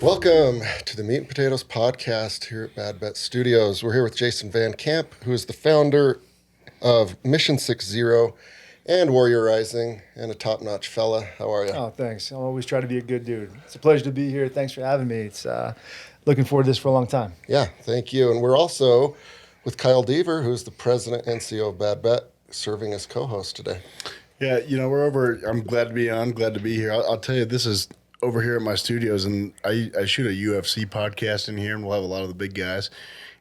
Welcome to the Meat and Potatoes podcast here at Bad Bet Studios. We're here with Jason VanCamp, who is the founder of Mission 60 and Warrior Rising, and a top-notch fella. How are you? Oh, thanks. I always try to be a good dude. It's a pleasure to be here. Thanks for having me. It's looking forward to this for a long time. Yeah, thank you. And we're also with Kyle Deaver, who's the president and CEO of Bad Bet, serving as co-host today. Yeah, we're over. I'm glad to be on. Glad to be here. I'll tell you, this is over here at my studios, and I shoot a UFC podcast in here, and we'll have a lot of the big guys.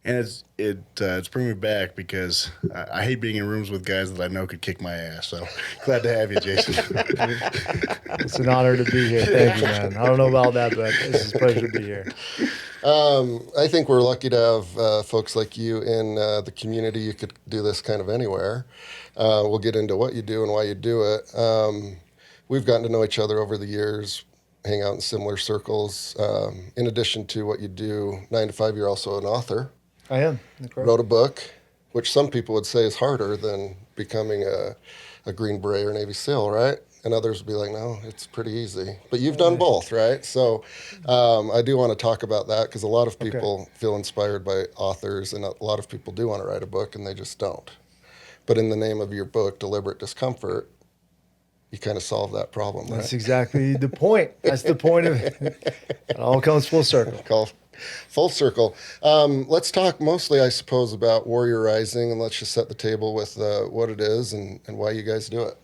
And it's bringing me back because I hate being in rooms with guys that I know could kick my ass. So glad to have you, Jason. It's an honor to be here. Thank you, man. I don't know about that, but it's a pleasure to be here. I think we're lucky to have folks like you in the community. You could do this kind of anywhere. We'll get into what you do and why you do it. We've gotten to know each other over the years, hang out in similar circles. In addition to what you do, 9 to 5, you're also an author. I am. Wrote a book, which some people would say is harder than becoming a Green Beret or Navy SEAL, right? And others would be like, no, it's pretty easy. But you've done both, right? So I do want to talk about that because a lot of people feel inspired by authors, and a lot of people do want to write a book, and they just don't. But in the name of your book, Deliberate Discomfort, you kind of solve that problem, right? That's exactly the point. That's the point of it. It all comes full circle. Full circle. Let's talk mostly, I suppose, about Warrior Rising, and let's just set the table with what it is and why you guys do it.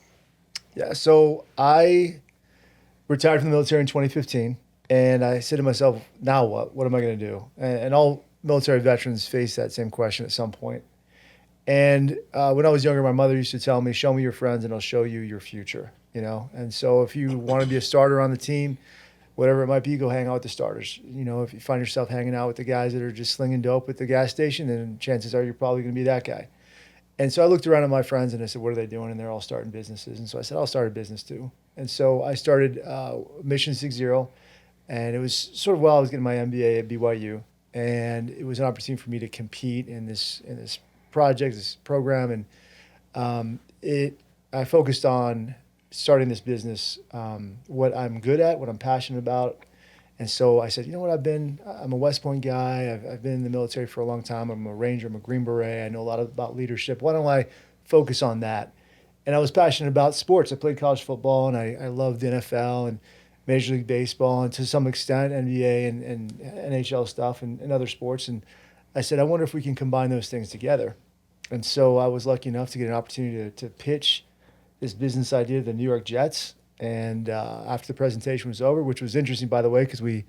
Yeah, so I retired from the military in 2015, and I said to myself, now what? What am I going to do? And all military veterans face that same question at some point. And when I was younger, my mother used to tell me, show me your friends and I'll show you your future, And so if you want to be a starter on the team, whatever it might be, go hang out with the starters. If you find yourself hanging out with the guys that are just slinging dope at the gas station, then chances are you're probably going to be that guy. And so I looked around at my friends and I said, what are they doing? And they're all starting businesses. And so I said, I'll start a business too. And so I started Mission 60, and it was sort of while I was getting my MBA at BYU. And it was an opportunity for me to compete in this project, this program. And I focused on starting this business, what I'm good at, what I'm passionate about. And so I said, you know what, I'm a West Point guy. I've been in the military for a long time. I'm a Ranger, I'm a Green Beret. I know a lot about leadership. Why don't I focus on that? And I was passionate about sports. I played college football, and I loved the NFL and Major League Baseball, and to some extent NBA and NHL stuff and other sports. And I said, I wonder if we can combine those things together. And so I was lucky enough to get an opportunity to pitch this business idea to the New York Jets. And after the presentation was over, which was interesting, by the way, because we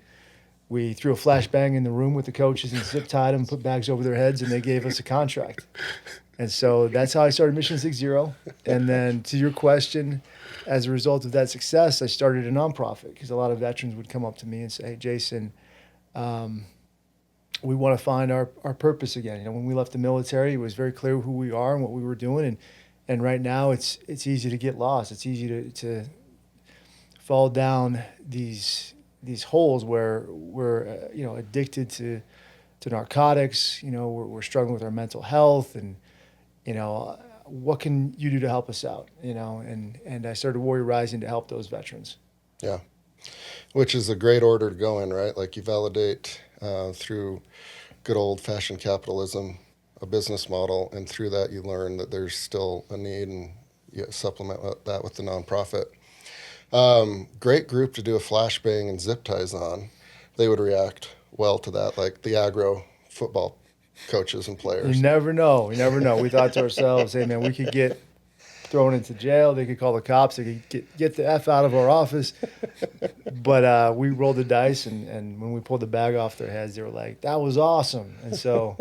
threw a flashbang in the room with the coaches and zip tied them, put bags over their heads, and they gave us a contract. And so that's how I started Mission 60. And then to your question, as a result of that success, I started a nonprofit because a lot of veterans would come up to me and say, hey, Jason, we want to find our purpose again. When we left the military, it was very clear who we are and what we were doing. And right now it's easy to get lost. It's easy to fall down these holes where we're addicted to narcotics. We're struggling with our mental health, and what can you do to help us out? And I started Warrior Rising to help those veterans. Yeah, which is a great order to go in, right? Like you validate through good old-fashioned capitalism a business model, and through that you learn that there's still a need, and you supplement that with the nonprofit. Great group to do a flashbang and zip ties on. They would react well to that, like the aggro football coaches and players. You never know. We thought to ourselves, hey, man, we could get thrown into jail. They could call the cops. They could get the F out of our office. But we rolled the dice, and when we pulled the bag off their heads, they were like, that was awesome. And so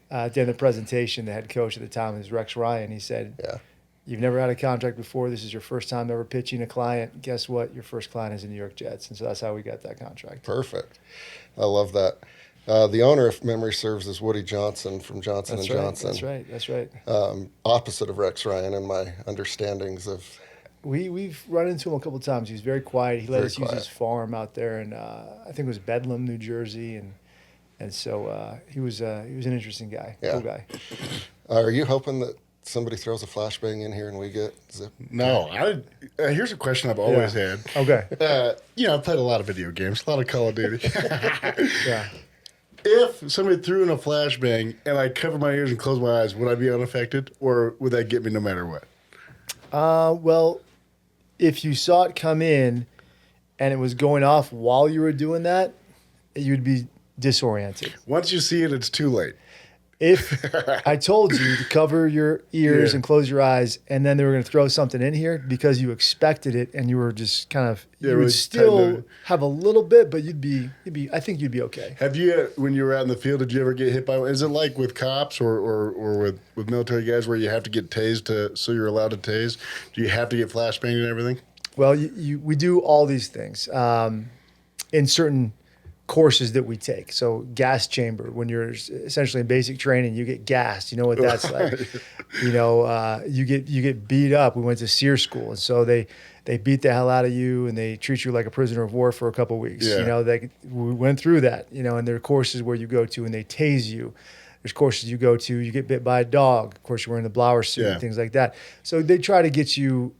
at the end of the presentation, the head coach at the time was Rex Ryan. He said, yeah. You've never had a contract before. This is your first time ever pitching a client. Guess what? Your first client is the New York Jets. And so that's how we got that contract. Perfect. I love that. The owner, if memory serves, is Woody Johnson from Johnson & Johnson. That's right. Opposite of Rex Ryan in my understandings of... We've run into him a couple of times. He's very quiet. He let us use his farm out there in, I think it was Bedlam, New Jersey. And so he was an interesting guy, cool guy. Are you hoping that somebody throws a flashbang in here and we get zip. No, here's a question I've always had. Okay. I've played a lot of video games, a lot of Call of Duty. Yeah. If somebody threw in a flashbang and I covered my ears and closed my eyes, would I be unaffected, or would that get me no matter what? Well, if you saw it come in and it was going off while you were doing that, you'd be disoriented. Once you see it, it's too late. If I told you to cover your ears Yeah. and close your eyes, and then they were going to throw something in here because you expected it, and you were just kind of, Yeah, you would really still tighten have a little bit, but I think you'd be okay. Have you, when you were out in the field, did you ever get hit by one? Is it like with cops or with military guys where you have to get tased so you're allowed to tase? Do you have to get flashbanged and everything? Well, we do all these things in certain courses that we take. So gas chamber, when you're essentially in basic training, you get gassed. You know what that's like. You get beat up. We went to SEER school, and so they beat the hell out of you and they treat you like a prisoner of war for a couple of weeks. Yeah. We went through that. And there are courses where you go to and they tase you. There's courses you go to, you get bit by a dog. Of course, you're wearing the blower suit Yeah. and things like that. So they try to get you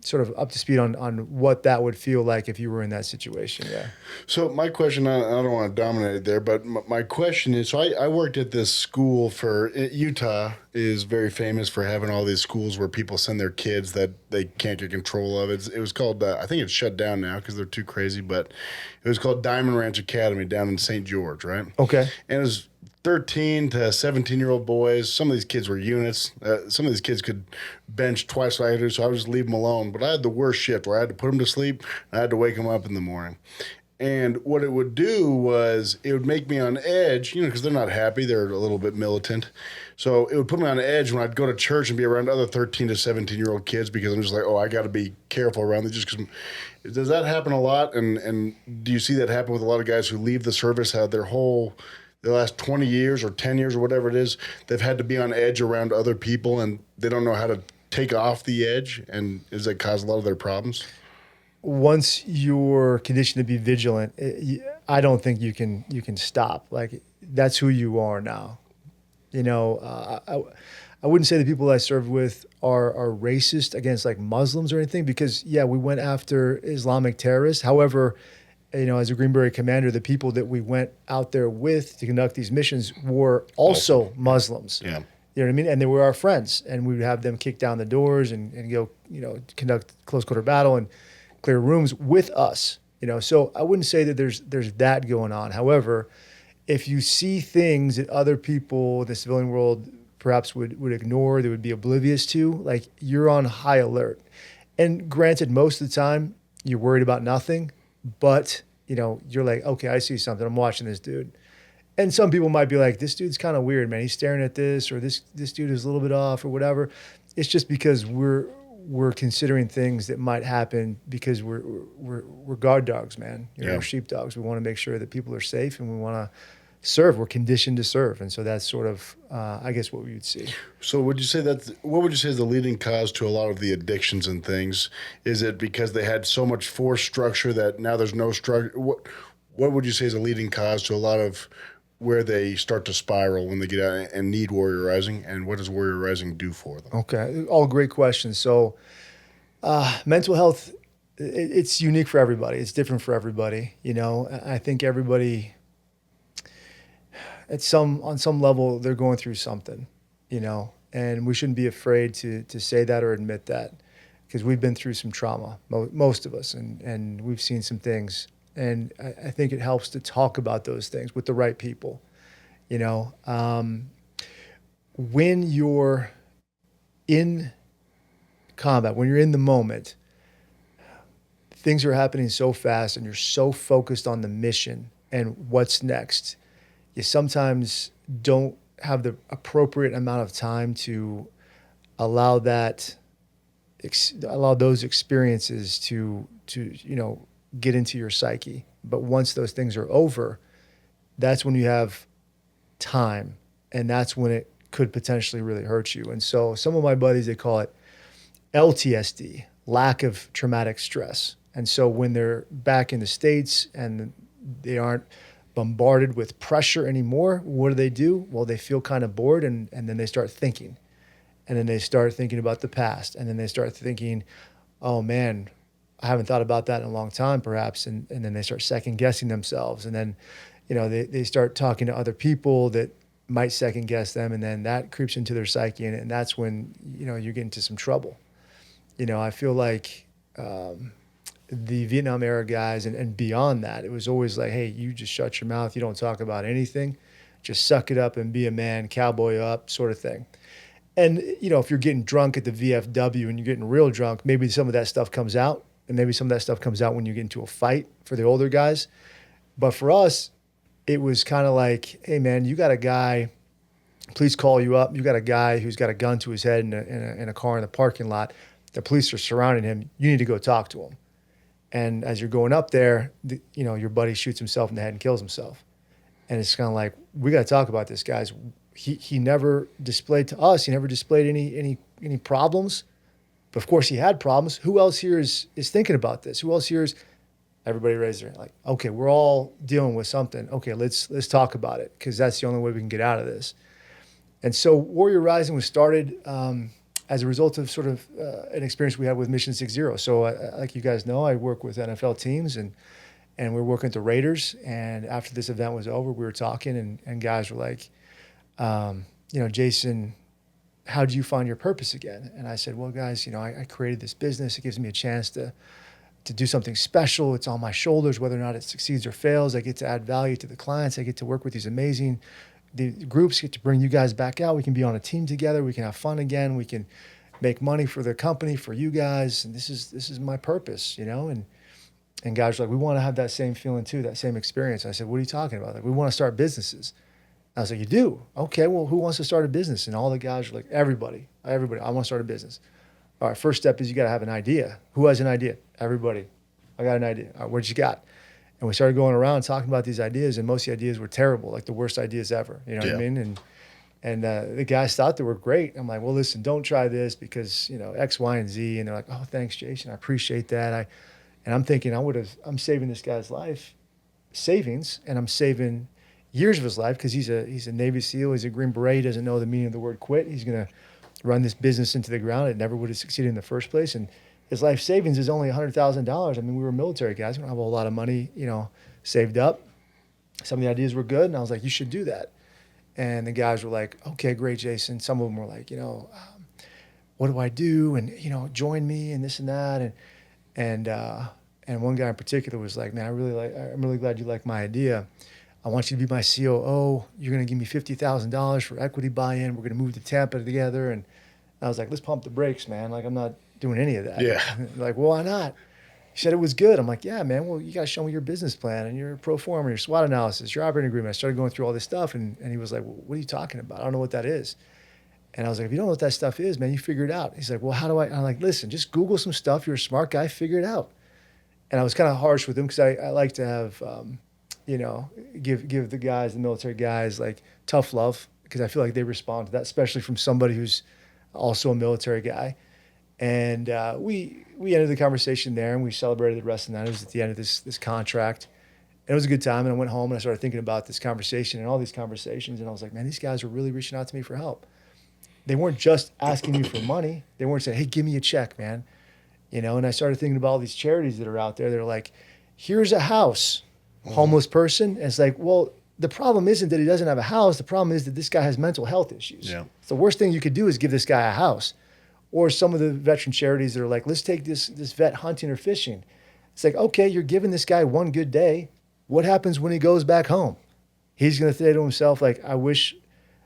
sort of up to speed on what that would feel like if you were in that situation. Yeah. So my question, I don't want to dominate it there, but my question is, so I worked at this school Utah is very famous for having all these schools where people send their kids that they can't get control of. It was called, I think it's shut down now because they're too crazy, but it was called Diamond Ranch Academy down in St. George, right? Okay. And it was 13 to 17-year-old boys. Some of these kids were units. Some of these kids could bench twice what I could do, so I would just leave them alone. But I had the worst shift where I had to put them to sleep and I had to wake them up in the morning. And what it would do was it would make me on edge, because they're not happy. They're a little bit militant. So it would put me on edge when I'd go to church and be around other 13 to 17-year-old kids because I'm just like, I got to be careful around them. Does that happen a lot? And do you see that happen with a lot of guys who leave the service, have their last 20 years or 10 years or whatever it is, they've had to be on edge around other people and they don't know how to take off the edge? And does that cause a lot of their problems? Once you're conditioned to be vigilant, I don't think you can stop. Like, that's who you are now. I wouldn't say the people I served with are racist against like Muslims or anything because, yeah, we went after Islamic terrorists. However, as a Green Beret commander, the people that we went out there with to conduct these missions were also Muslims. Yeah. You know what I mean? And they were our friends. And we would have them kick down the doors and go, conduct close quarter battle and clear rooms with us. So I wouldn't say that there's that going on. However, if you see things that other people in the civilian world perhaps would ignore, they would be oblivious to, like, you're on high alert. And granted, most of the time you're worried about nothing. But, you're like, okay, I see something. I'm watching this dude. And some people might be like, this dude's kind of weird, man. He's staring at this, or this dude is a little bit off or whatever. It's just because we're considering things that might happen because we're guard dogs, man. We're sheepdogs. We want to make sure that people are safe and we want to serve. We're conditioned to serve. And so that's sort of, I guess, what we would see. So what would you say is the leading cause to a lot of the addictions and things? Is it because they had so much force structure that now there's no structure? What would you say is a leading cause to a lot of where they start to spiral when they get out and need warriorizing? And what does warriorizing do for them? Okay. All great questions. So mental health, it's unique for everybody. It's different for everybody. I think everybody on some level, they're going through something, and we shouldn't be afraid to say that or admit that because we've been through some trauma, most of us, and we've seen some things. And I think it helps to talk about those things with the right people. When you're in combat, when you're in the moment, things are happening so fast and you're so focused on the mission and what's next. You sometimes don't have the appropriate amount of time to allow those experiences to get into your psyche. But once those things are over, that's when you have time, and that's when it could potentially really hurt you. And so some of my buddies, they call it LTSD, lack of traumatic stress. And so when they're back in the States and they aren't bombarded with pressure anymore, what do? Well, they feel kind of bored and then they start thinking. And then they start thinking about the past. And then they start thinking, oh man, I haven't thought about that in a long time, perhaps. And then they start second guessing themselves. And then, they start talking to other people that might second guess them. And then that creeps into their psyche. And that's when, you get into some trouble. I feel like the Vietnam era guys and beyond that, it was always like, hey, you just shut your mouth. You don't talk about anything. Just suck it up and be a man, cowboy up, sort of thing. And, if you're getting drunk at the VFW and you're getting real drunk, maybe some of that stuff comes out. And maybe some of that stuff comes out when you get into a fight for the older guys. But for us, it was kind of like, hey, man, you got a guy, police call you up. You got a guy who's got a gun to his head in a car in the parking lot. The police are surrounding him. You need to go talk to him. And as you're going up there, your buddy shoots himself in the head and kills himself. And it's kind of like, we got to talk about this, guys. He never displayed to us. He never displayed any problems. But of course, he had problems. Who else here is thinking about this? Who else here is? Everybody raised their hand. Like, okay, we're all dealing with something. Okay, let's talk about it, because that's the only way we can get out of this. And so Warrior Rising was started as a result of sort of an experience we had with Mission 6-0. So like you guys know, I work with NFL teams, and we're working with the Raiders. And after this event was over, we were talking, and guys were like, Jason, how do you find your purpose again? And I said, well, guys, I created this business. It gives me a chance to do something special. It's on my shoulders, whether or not it succeeds or fails. I get to add value to the clients. I get to work with these amazing groups, get to bring you guys back out. We can be on a team together. We can have fun again. We can make money for the company, for you guys. And this is my purpose, And guys were like, we want to have that same feeling too, that same experience. I said, what are you talking about? Like, we want to start businesses. I was like, you do? Okay, well, who wants to start a business? And all the guys were like, everybody, I want to start a business. All right, first step is you got to have an idea. Who has an idea? Everybody. I got an idea. All right, what you got? And we started going around talking about these ideas, and most of the ideas were terrible, like the worst ideas ever. You know what I mean? And the guys thought they were great. I'm like, well, listen, don't try this because, X, Y, and Z. And they're like, oh, thanks, Jason. I appreciate that. And I'm thinking I'm saving this guy's life savings, and I'm saving years of his life, because he's a Navy SEAL. He's a Green Beret. He doesn't know the meaning of the word quit. He's going to run this business into the ground. It never would have succeeded in the first place. And his life savings is only $100,000. I mean, we were military guys. We don't have a whole lot of money, saved up. Some of the ideas were good. And I was like, you should do that. And the guys were like, okay, great, Jason. Some of them were like, what do I do? And, join me and this and that. And one guy in particular was like, man, I'm really glad you like my idea. I want you to be my COO. You're going to give me $50,000 for equity buy-in. We're going to move to Tampa together. And I was like, let's pump the brakes, man. Like, I'm not doing any of that. Yeah. Like, well, why not? He said it was good. I'm like, yeah, man. Well, you got to show me your business plan and your pro forma, your SWOT analysis, your operating agreement. I started going through all this stuff. And he was like, well, what are you talking about? I don't know what that is. And I was like, if you don't know what that stuff is, man, you figure it out. He's like, well, how do I? I'm like, listen, just Google some stuff. You're a smart guy. Figure it out. And I was kind of harsh with him, because I like to have, give the guys, the military guys, like tough love, because I feel like they respond to that, especially from somebody who's also a military guy. And we ended the conversation there, and we celebrated the rest of the night. It was at the end of this contract. And it was a good time. And I went home and I started thinking about this conversation and all these conversations. And I was like, man, these guys were really reaching out to me for help. They weren't just asking me for money. They weren't saying, hey, give me a check, man. And I started thinking about all these charities that are out there. They're like, here's a house, homeless person. And it's like, well, the problem isn't that he doesn't have a house. The problem is that this guy has mental health issues. Yeah. So the worst thing you could do is give this guy a house. Or some of the veteran charities that are like, let's take this vet hunting or fishing. It's like, okay, you're giving this guy one good day. What happens when he goes back home? He's going to say to himself, like, I wish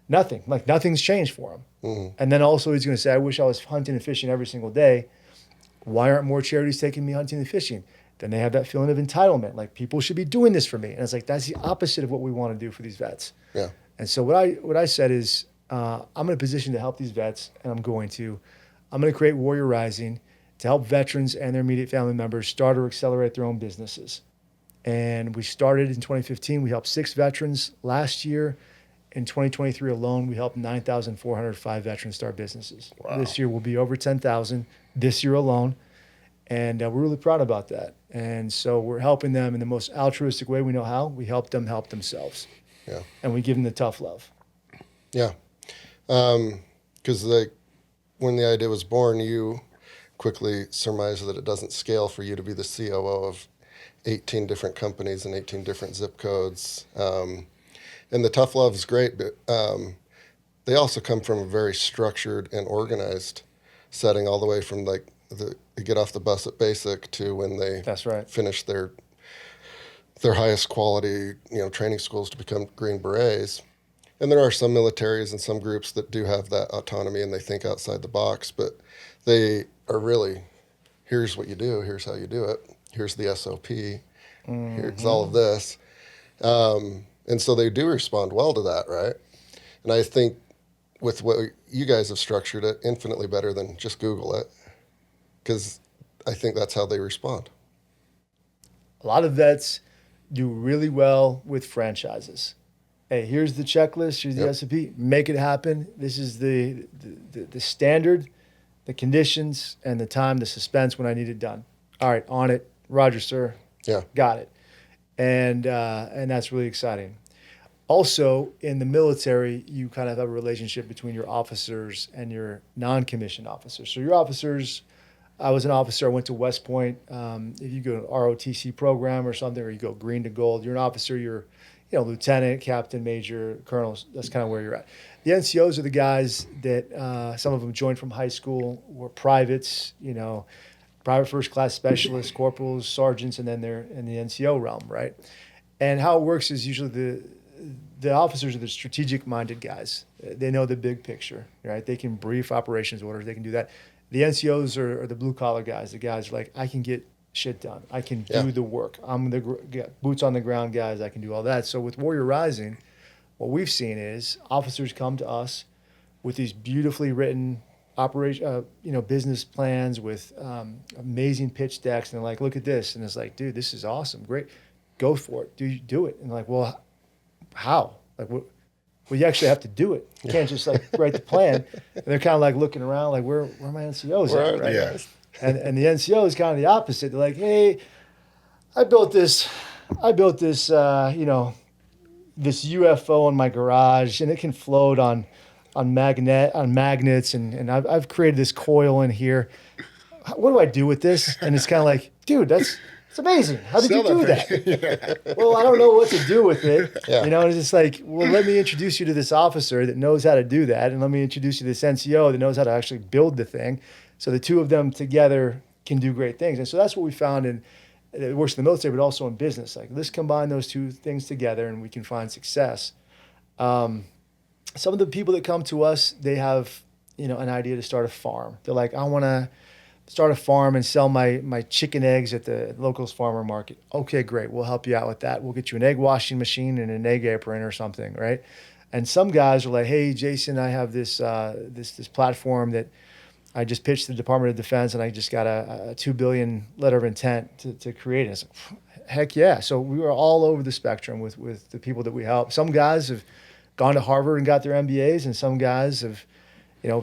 nothing. Like, nothing's changed for him. Mm-hmm. And then also he's going to say, I wish I was hunting and fishing every single day. Why aren't more charities taking me hunting and fishing? Then they have that feeling of entitlement. Like, people should be doing this for me. And it's like, that's the opposite of what we want to do for these vets. Yeah. And so what I said is, I'm in a position to help these vets, and I'm going to create Warrior Rising to help veterans and their immediate family members start or accelerate their own businesses. And we started in 2015. We helped 6 veterans. Last year, in 2023 alone, we helped 9,405 veterans start businesses. Wow. This year will be over 10,000 this year alone. And we're really proud about that. And so we're helping them in the most altruistic way we know how. We help them help themselves. Yeah. And we give them the tough love. Yeah. Because when the idea was born, you quickly surmised that it doesn't scale for you to be the COO of 18 different companies and 18 different zip codes. And the tough love is great, but they also come from a very structured and organized setting, all the way from like they get off the bus at basic to when they That's right. finish their highest quality, training schools to become Green Berets. And there are some militaries and some groups that do have that autonomy and they think outside the box, but they are really, here's what you do, here's how you do it, here's the SOP, here's all of this. And so they do respond well to that, right? And I think with what you guys have structured it, infinitely better than just Google it, because I think that's how they respond. A lot of vets do really well with franchises. Hey, here's the checklist, here's the Yep. SOP, make it happen. This is the standard, the conditions, and the time, the suspense when I need it done. All right, on it. Roger, sir. Yeah. Got it. And that's really exciting. Also, in the military, you kind of have a relationship between your officers and your non-commissioned officers. So your officers, I was an officer. I went to West Point. If you go to ROTC program or something, or you go green to gold, you're an officer. You're, lieutenant, captain, major, colonel. That's kind of where you're at. The NCOs are the guys that some of them joined from high school, were privates. Private first class specialists, corporals, sergeants, and then they're in the NCO realm, right? And how it works is usually the officers are the strategic-minded guys. They know the big picture, right? They can brief operations orders. They can do that. The NCOs are the blue-collar guys. The guys are like, I can get shit done. I can do the work. I'm the boots on the ground guys. I can do all that. So with Warrior Rising, what we've seen is officers come to us with these beautifully written business plans with amazing pitch decks, and they're like, look at this, and it's like, dude, this is awesome, great, go for it, do it. And like, well, how? Like, what? Well, you actually have to do it. You can't just like write the plan. And they're kind of like looking around, like, where are my NCOs at, right? Yeah. And the NCO is kind of the opposite. They're like, hey, I built this, this UFO in my garage, and it can float on magnets, and I've created this coil in here. What do I do with this? And it's kind of like, dude, it's amazing. How did you do that? Well, I don't know what to do with it. Yeah. And it's just like, well, let me introduce you to this officer that knows how to do that, and let me introduce you to this NCO that knows how to actually build the thing. So the two of them together can do great things. And so that's what we found it works in the military, but also in business. Like, let's combine those two things together and we can find success. Some of the people that come to us, they have, an idea to start a farm. They're like, I want to start a farm and sell my chicken eggs at the local farmer market. Okay, great. We'll help you out with that. We'll get you an egg washing machine and an egg apron or something, right? And some guys are like, hey, Jason, I have this platform that I just pitched to the Department of Defense, and I just got a $2 billion letter of intent to create it. It's like, heck yeah. So we were all over the spectrum with the people that we help. Some guys have gone to Harvard and got their MBAs, and some guys have,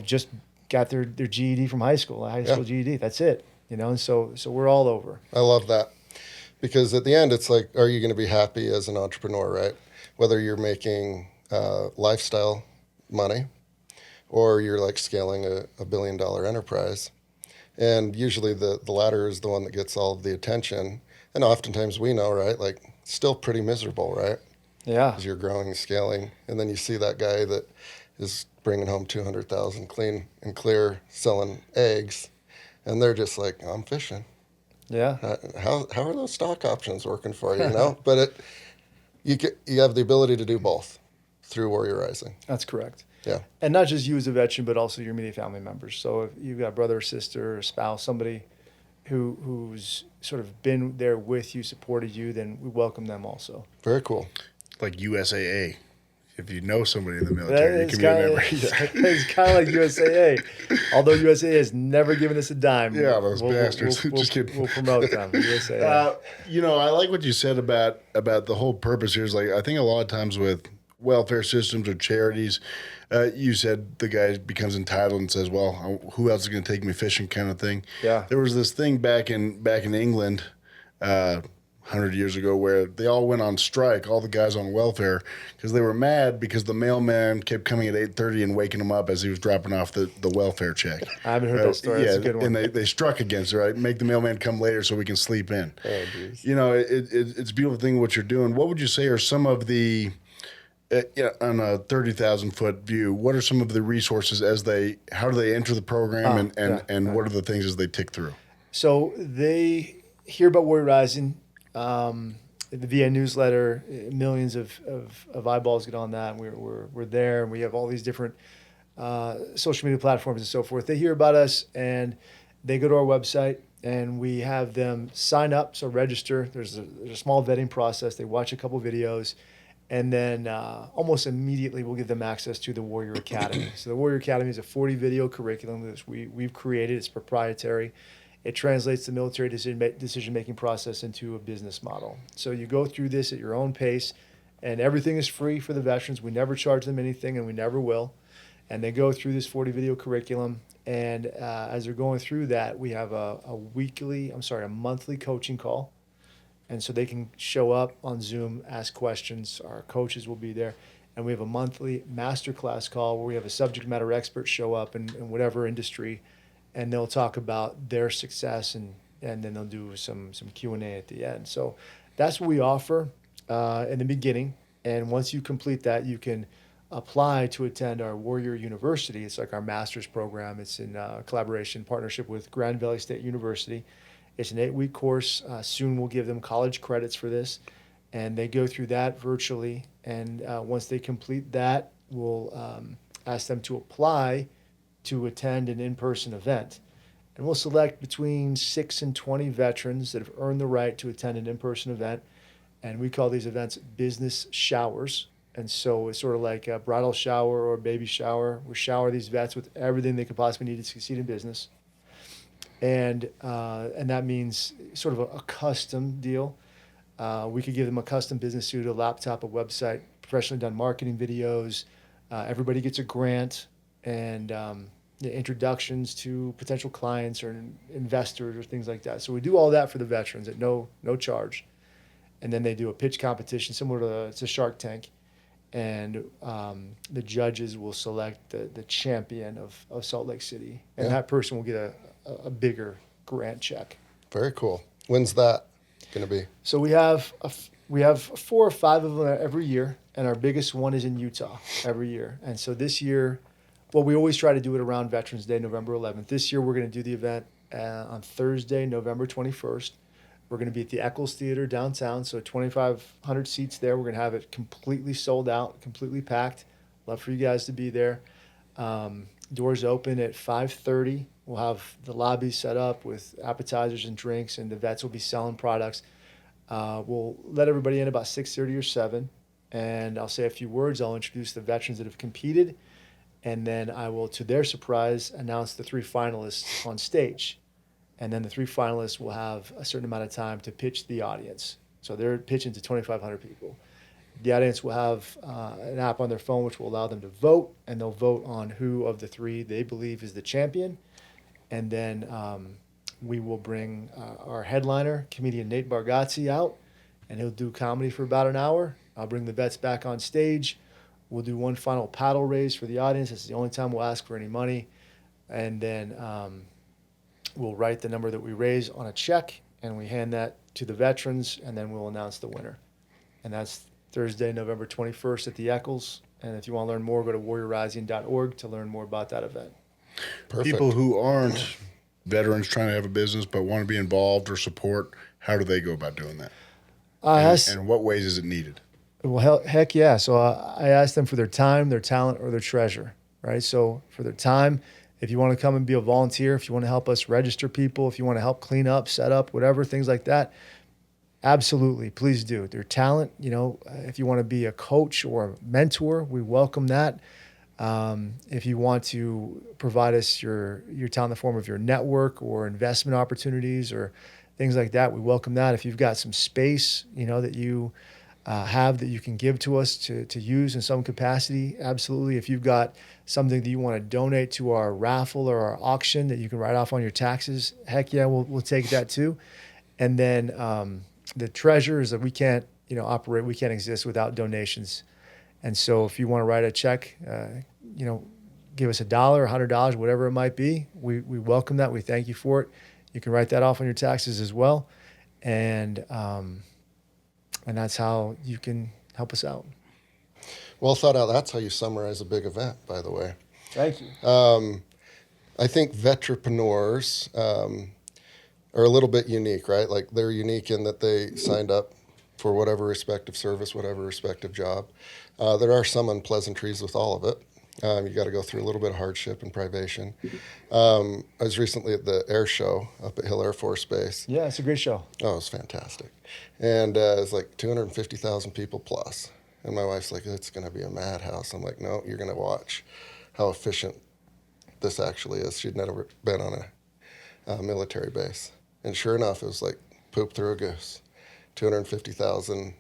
just got their GED from high school, a high school GED. That's it, and so we're all over. I love that, because at the end, it's like, are you going to be happy as an entrepreneur, right? Whether you're making lifestyle money, or you're like scaling a $1 billion enterprise. And usually the latter is the one that gets all of the attention. And oftentimes we know, right? Like, still pretty miserable, right? Yeah. As you're growing and scaling. And then you see that guy that is bringing home 200,000 clean and clear selling eggs. And they're just like, I'm fishing. Yeah. How are those stock options working for you, But you have the ability to do both through Warrior Rising. That's correct. Yeah. And not just you as a veteran, but also your immediate family members. So if you've got a brother or sister or spouse, somebody who's sort of been there with you, supported you, then we welcome them also. Very cool. Like USAA. If you know somebody in the military, you can be a member. It's kind of like USAA. Although USAA has never given us a dime. Yeah, those bastards. Just kidding. We'll promote them. USAA. I like what you said about the whole purpose here. Is like, I think a lot of times with welfare systems or charities, you said the guy becomes entitled and says, well, who else is going to take me fishing, kind of thing. Yeah. There was this thing back in England, 100 years ago where they all went on strike, all the guys on welfare, because they were mad because the mailman kept coming at 8:30 and waking them up as he was dropping off the welfare check. I haven't heard that story. Yeah, That's a good one. and they struck against it, right? Make the mailman come later so we can sleep in. Oh, geez. You know, it's a beautiful thing what you're doing. What would you say are some of the, on a 30,000 foot view, what are some of the resources how do they enter the program and what are the things as they tick through? So they hear about Warrior Rising, via newsletter, millions of eyeballs get on that. And we're there, and we have all these different social media platforms and so forth. They hear about us, and they go to our website, and we have them sign up, so register. There's a small vetting process. They watch a couple videos, and then almost immediately we'll give them access to the Warrior Academy. So the Warrior Academy is a 40 video curriculum that we've created. It's proprietary. It translates the military decision-making process into a business model. So you go through this at your own pace, and everything is free for the veterans. We never charge them anything, and we never will. And they go through this 40 video curriculum, and as they're going through that, we have a monthly coaching call. And so they can show up on Zoom, ask questions. Our coaches will be there. And we have a monthly masterclass call where we have a subject matter expert show up in whatever industry, and they'll talk about their success, and then they'll do some Q&A at the end. So that's what we offer in the beginning. And once you complete that, you can apply to attend our Warrior University. It's like our master's program. It's in partnership with Grand Valley State University. It's an 8-week course. Soon we'll give them college credits for this. And they go through that virtually. And once they complete that, we'll ask them to apply to attend an in-person event. And we'll select between 6 and 20 veterans that have earned the right to attend an in-person event. And we call these events business showers. And so it's sort of like a bridal shower or a baby shower. We shower these vets with everything they could possibly need to succeed in business. And that means sort of a custom deal. We could give them a custom business suit, a laptop, a website, professionally done marketing videos. Everybody gets a grant, and introductions to potential clients or investors or things like that. So we do all that for the veterans at no charge. And then they do a pitch competition similar to Shark Tank. And the judges will select the champion of Salt Lake City. And that person will get a bigger grant check. Very cool. When's that going to be? So we have 4 or 5 of them every year, and our biggest one is in Utah every year. And so this year, we always try to do it around Veterans Day, November 11th. This year, we're going to do the event on Thursday, November 21st. We're going to be at the Eccles Theater downtown, so 2,500 seats there. We're going to have it completely sold out, completely packed. Love for you guys to be there. Doors open at 5:30. We'll have the lobby set up with appetizers and drinks, and the vets will be selling products. We'll let everybody in about 6:30 or 7, and I'll say a few words. I'll introduce the veterans that have competed, and then I will, to their surprise, announce the 3 finalists on stage. And then the 3 finalists will have a certain amount of time to pitch the audience. So they're pitching to 2,500 people. The audience will have an app on their phone which will allow them to vote, and they'll vote on who of the 3 they believe is the champion. And then we will bring our headliner, comedian Nate Bargatze, out, and he'll do comedy for about an hour. I'll bring the vets back on stage. We'll do one final paddle raise for the audience. It's the only time we'll ask for any money. And then we'll write the number that we raise on a check, and we hand that to the veterans, and then we'll announce the winner. And that's Thursday, November 21st at the Eccles. And if you want to learn more, go to warriorrising.org to learn more about that event. Perfect. People who aren't veterans trying to have a business but want to be involved or support, how do they go about doing that? And in what ways is it needed? Well, heck yeah. So I asked them for their time, their talent, or their treasure, right? So for their time, if you want to come and be a volunteer, if you want to help us register people, if you want to help clean up, set up, whatever, things like that, absolutely, please do. Their talent, if you want to be a coach or a mentor, we welcome that. If you want to provide us your talent in the form of your network or investment opportunities or things like that, we welcome that. If you've got some space, that you have that you can give to us to use in some capacity, absolutely. If you've got something that you want to donate to our raffle or our auction that you can write off on your taxes, heck yeah, we'll take that too. And then the treasure is that we can't, operate, we can't exist without donations. And so if you want to write a check, give us $1, $100, whatever it might be, we welcome that. We thank you for it. You can write that off on your taxes as well. And that's how you can help us out. Well thought out. That's how you summarize a big event, by the way. Thank you. I think vetrepreneurs are a little bit unique, right? Like they're unique in that they signed up for whatever respective service, whatever respective job. There are some unpleasantries with all of it. You got to go through a little bit of hardship and privation. I was recently at the air show up at Hill Air Force Base. Yeah, it's a great show. Oh, it was fantastic. And it was like 250,000 people plus. And my wife's like, it's going to be a madhouse. I'm like, no, you're going to watch how efficient this actually is. She'd never been on a military base. And sure enough, it was like poop through a goose. 250,000.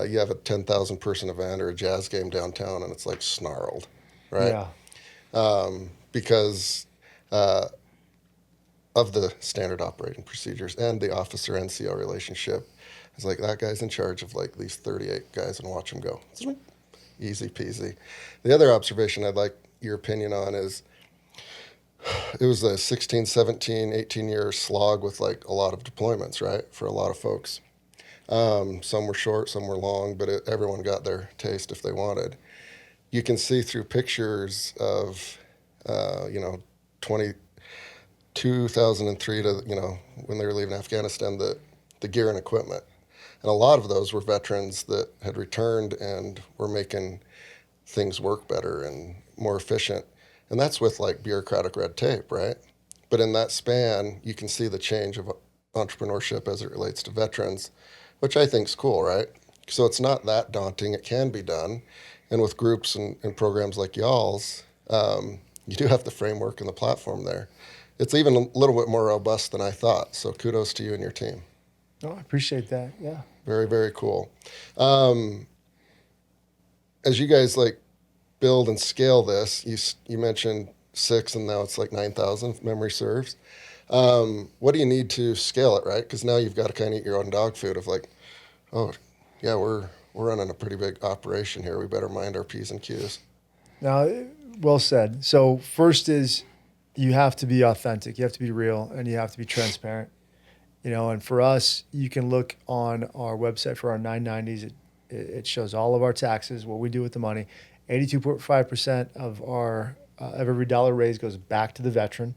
You have a 10,000 person event or a jazz game downtown, and it's like snarled, right? Yeah. Because of the standard operating procedures and the officer NCO relationship. It's like that guy's in charge of like these 38 guys and watch them go. Easy peasy. The other observation I'd like your opinion on is it was a 16, 17, 18-year slog with like a lot of deployments, right, for a lot of folks. Some were short, some were long, but everyone got their taste if they wanted. You can see through pictures of, 2003 to, when they were leaving Afghanistan, the gear and equipment. And a lot of those were veterans that had returned and were making things work better and more efficient. And that's with like bureaucratic red tape, right? But in that span, you can see the change of entrepreneurship as it relates to veterans, which I think is cool, right? So it's not that daunting. It can be done. And with groups and programs like y'all's, you do have the framework and the platform there. It's even a little bit more robust than I thought. So kudos to you and your team. Oh, I appreciate that. Yeah. Very, very cool. As you guys like build and scale this, you mentioned 6 and now it's like 9,000 if memory serves. What do you need to scale it, right? Because now you've got to kind of eat your own dog food of like, oh, yeah, we're running a pretty big operation here. We better mind our P's and Q's. Now, well said. So first is you have to be authentic. You have to be real and you have to be transparent. And for us, you can look on our website for our 990s. It shows all of our taxes, what we do with the money. 82.5% of every dollar raised goes back to the veteran.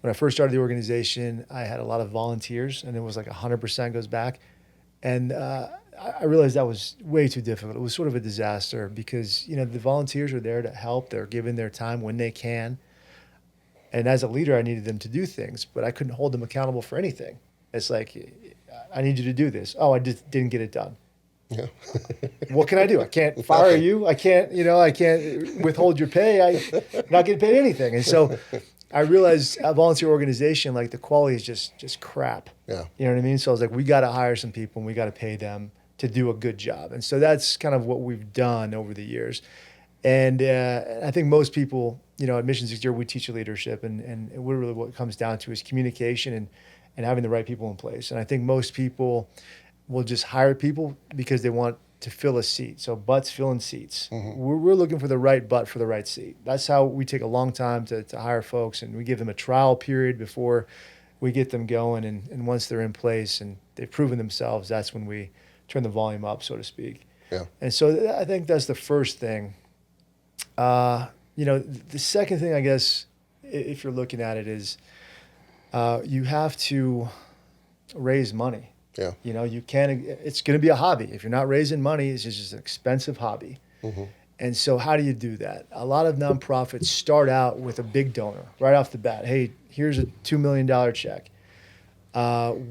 When I first started the organization, I had a lot of volunteers, and it was like 100% goes back. And I realized that was way too difficult. It was sort of a disaster because, the volunteers are there to help. They're giving their time when they can. And as a leader, I needed them to do things, but I couldn't hold them accountable for anything. It's like, I need you to do this. Oh, I just didn't get it done. Yeah. What can I do? I can't fire you. I can't withhold your pay. I'm not getting paid anything. And so I realized a volunteer organization, like the quality is just crap. Yeah. You know what I mean? So I was like, we got to hire some people and we got to pay them to do a good job. And so that's kind of what we've done over the years. And I think most people, at Mission 60, we teach leadership and really what it comes down to is communication and having the right people in place. And I think most people will just hire people because they want to fill a seat. So butts filling seats. Mm-hmm. We're looking for the right butt for the right seat. That's how we take a long time to hire folks, and we give them a trial period before we get them going. And once they're in place and they've proven themselves, that's when we turn the volume up, so to speak. Yeah. And so I think that's the first thing. The second thing, I guess, if you're looking at it is you have to raise money. Yeah. You can't, it's going to be a hobby. If you're not raising money, it's just an expensive hobby. Mm-hmm. And so how do you do that? A lot of nonprofits start out with a big donor right off the bat. Hey, here's a $2 million check.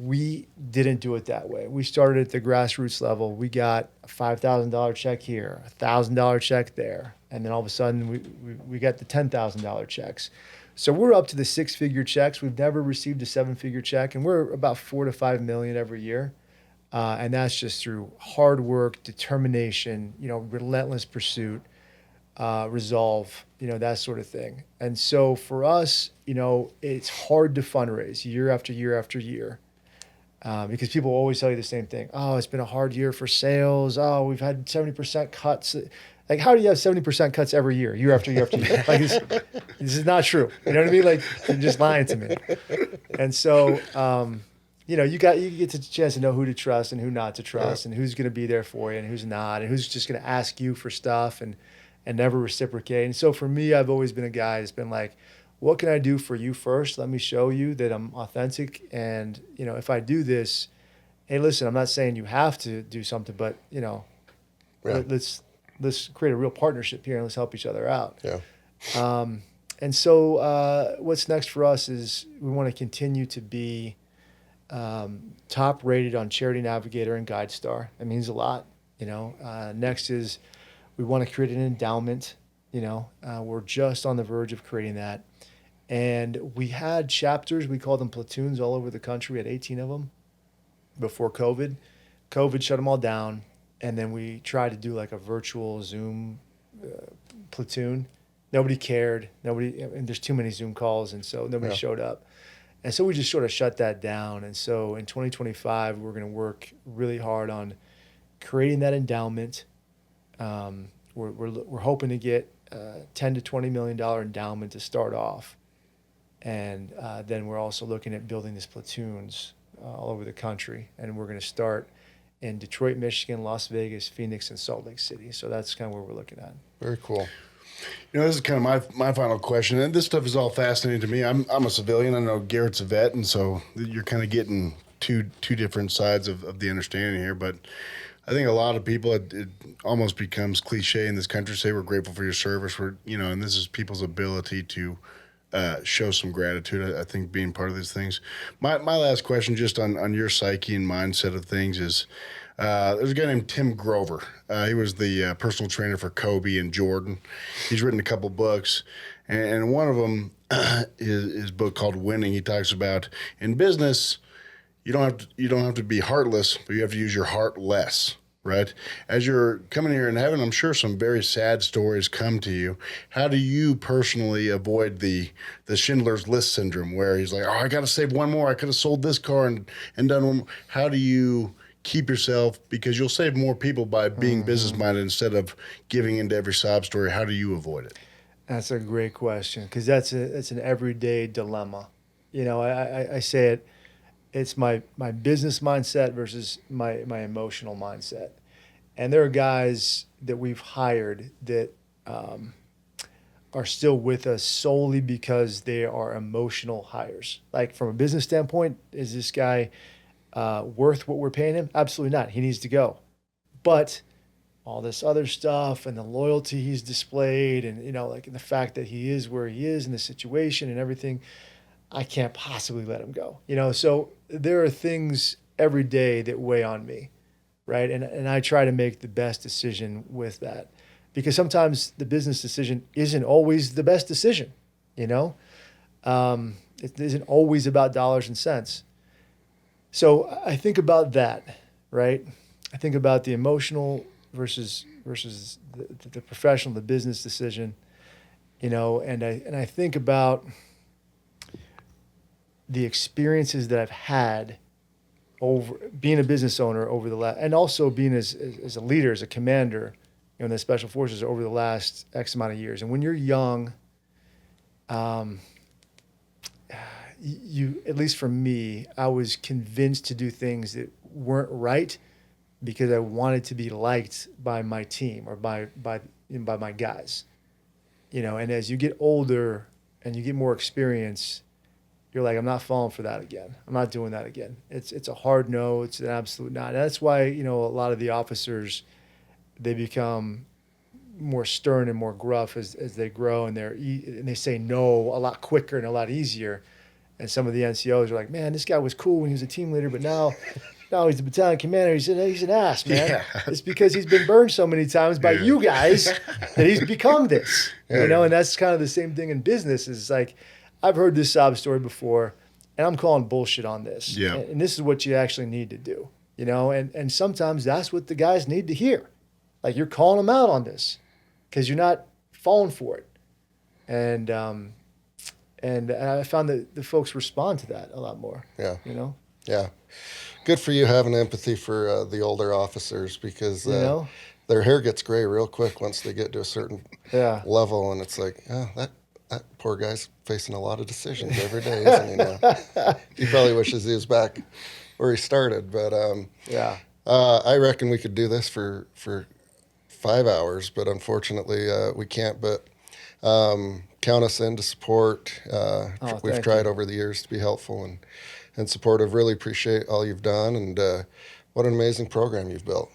We didn't do it that way. We started at the grassroots level. We got a $5,000 check here, a $1,000 check there. And then all of a sudden we got the $10,000 checks. So we're up to the 6-figure checks. We've never received a 7-figure check, and we're about 4 to 5 million every year. And that's just through hard work, determination, relentless pursuit, resolve, that sort of thing. And so for us, it's hard to fundraise year after year after year. Because people always tell you the same thing. Oh, it's been a hard year for sales. Oh, we've had 70% cuts. Like, how do you have 70% cuts every year after year after year? Like, this is not true. You know what I mean? Like, you're just lying to me. And so, you get a chance to know who to trust and who not to trust, and who's going to be there for you and who's not, and who's just going to ask you for stuff and never reciprocate. And so for me, I've always been a guy that's been like, what can I do for you first? Let me show you that I'm authentic. And, if I do this, hey, listen, I'm not saying you have to do something, but, let's create a real partnership here and let's help each other out. Yeah. And so what's next for us is we want to continue to be top rated on Charity Navigator and GuideStar. That means a lot. Next is we want to create an endowment. We're just on the verge of creating that. And we had chapters, we call them platoons, all over the country. We had 18 of them before COVID. COVID shut them all down. And then we tried to do like a virtual Zoom platoon. Nobody cared. And there's too many Zoom calls, and so nobody showed up. And so we just sort of shut that down. And so in 2025, we're going to work really hard on creating that endowment. We're hoping to get $10 to $20 million endowment to start off. And then we're also looking at building these platoons all over the country. And we're going to start in Detroit, Michigan, Las Vegas, Phoenix, and Salt Lake City. So that's kind of where we're looking at. Very cool. This is kind of my final question, and this stuff is all fascinating to me. I'm a civilian. I know Garrett's a vet, and so you're kind of getting two different sides of the understanding here. But I think a lot of people, it almost becomes cliche in this country to say we're grateful for your service. And this is people's ability to show some gratitude. I think being part of these things. My last question, just on your psyche and mindset of things, is there's a guy named Tim Grover. He was the personal trainer for Kobe and Jordan. He's written a couple books, and one of them is his book called Winning. He talks about in business, you don't have to be heartless, but you have to use your heart less. Right? As you're coming here and having, I'm sure, some very sad stories come to you, how do you personally avoid the Schindler's List syndrome where he's like, oh, I got to save one more. I could have sold this car and done one more. How do you keep yourself, because you'll save more people by being business-minded instead of giving into every sob story. How do you avoid it? That's a great question, because that's an everyday dilemma. I say it. It's my business mindset versus my emotional mindset. And there are guys that we've hired that are still with us solely because they are emotional hires. Like, from a business standpoint, is this guy worth what we're paying him? Absolutely not. He needs to go. But all this other stuff and the loyalty he's displayed and, the fact that he is where he is in the situation and everything, I can't possibly let him go. So there are things every day that weigh on me, right? And I try to make the best decision with that, because sometimes the business decision isn't always the best decision. It isn't always about dollars and cents. So I think about that, right? I think about the emotional versus the professional, the business decision, and I think about the experiences that I've had over being a business owner over the last, and also being as a leader, as a commander, in the Special Forces over the last X amount of years. And when you're young, you, at least for me, I was convinced to do things that weren't right because I wanted to be liked by my team or by my guys. And as you get older and you get more experience, you're like, I'm not falling for that again. I'm not doing that again. It's a hard no. It's an absolute not. And that's why, a lot of the officers, they become more stern and more gruff as they grow, and they say no a lot quicker and a lot easier. And some of the NCOs are like, man, this guy was cool when he was a team leader, but now he's the battalion commander. He's an ass, man. Yeah. It's because he's been burned so many times by you guys that he's become this. And that's kind of the same thing in business. Is like, I've heard this sob story before, and I'm calling bullshit on this. Yeah. And this is what you actually need to do, and sometimes that's what the guys need to hear. Like, you're calling them out on this because you're not falling for it. And I found that the folks respond to that a lot more. Yeah. You know? Yeah. good for you having empathy for the older officers, because You know? their hair gets gray real quick once they get to a certain Yeah. level, and it's like, oh, that poor guy's facing a lot of decisions every day, isn't he? Now he probably wishes he was back where he started. But Yeah. I reckon we could do this for 5 hours, but unfortunately we can't. But count us in to support. We've thank tried you. over the years to be helpful and supportive. Really appreciate all you've done, and what an amazing program you've built.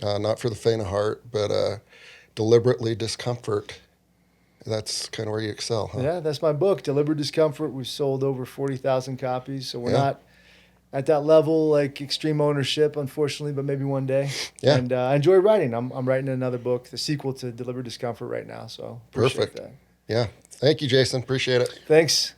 Not for the faint of heart, but deliberately discomfort. That's kind of where you excel, huh? Yeah, that's my book, Deliberate Discomfort. We've sold over 40,000 copies, so we're Yeah. not at that level like extreme ownership, unfortunately, but maybe one day. Yeah. And I enjoy writing. I'm writing another book, the sequel to Deliberate Discomfort right now, so appreciate Perfect. that. Yeah. Thank you, Jason. Appreciate it. Thanks.